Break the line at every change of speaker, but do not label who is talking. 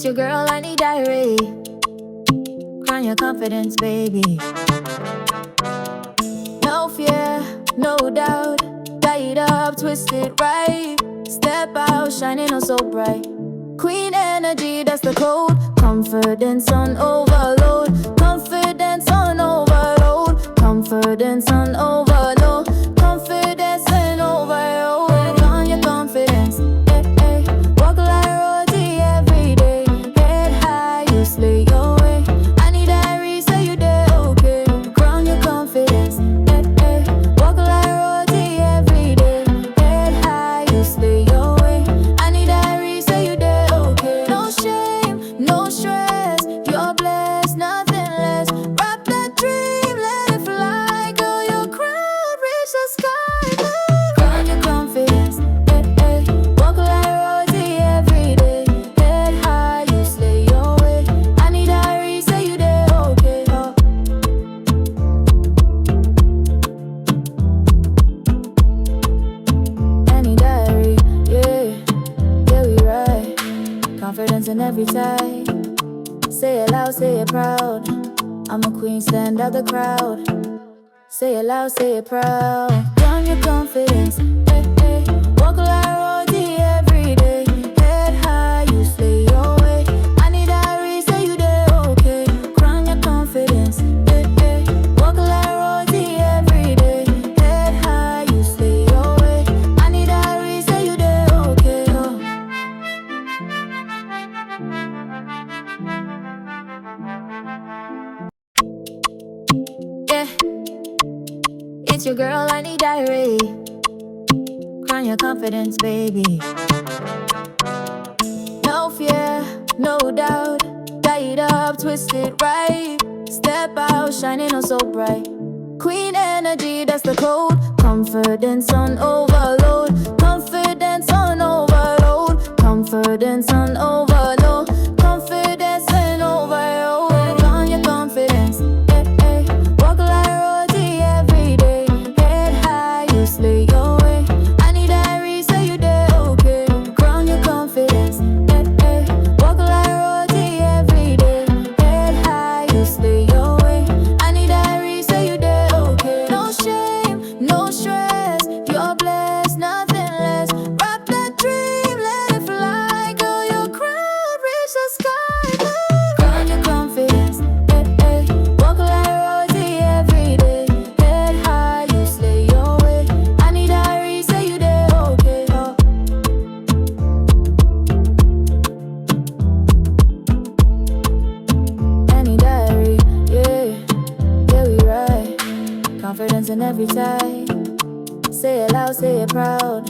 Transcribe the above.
It's your girl, Anie diary. Crown your confidence, baby. No fear, no doubt. Tie it up, twist it right. Step out, shining oh so bright. Queen energy, that's the code. Confidence on overload. Confidence on overload. Confidence on overload. Confidence and overload. On your confidence, hey, hey. Walk like royalty every day. Head high, you slay your way. I need diary, say you did okay. Crown your confidence, hey, hey. Walk like royalty every day. Head high, you slay your way. I need diary, say you did okay. No shame, no stress. You're blessed, nothing less. Rock that dream, let it fly. Girl, your crown reach the sky. Crown your confidence, hey, hey. Walk like royalty every day. Head high, you slay your way. I need diary, say you did okay. Any diary, yeah, yeah we right. Confidence in every type. Say it loud, say it proud. I'm a queen, stand out the crowd. Say it loud, say it proud. Crown your confidence, hey, hey. Walk like royalty every day. Head high, you slay your way. I need diary, say you did okay. Crown your confidence, hey, hey. Walk like royalty every day. Head high, you slay your way. I need diary, say you did okay. Yeah, it's your girl, Anie diary. Crown your confidence, baby. No fear, no doubt. Tie it up, twist it right. Step out, shining oh so bright. Queen energy, that's the code. Confidence on overload. Confidence on overload. Confidence on overload. Confidence and overload. On your confidence, hey, hey. Walk like royalty every day. Head high, you slay your way. I need diary, say you did okay. Crown your confidence, hey, hey. Walk like royalty every day. Head high, you slay your way. I need diary, say you did okay. No shame, no stress. You're blessed, nothing less. Rock that dream, let it fly. Girl, your crown reach the sky. Crown your confidence, hey, hey. Walk like royalty every day. Head high, you slay your way. I need diary, say you did okay. Any diary, yeah, yeah we right. Confidence in every type. Say it loud, say it proud.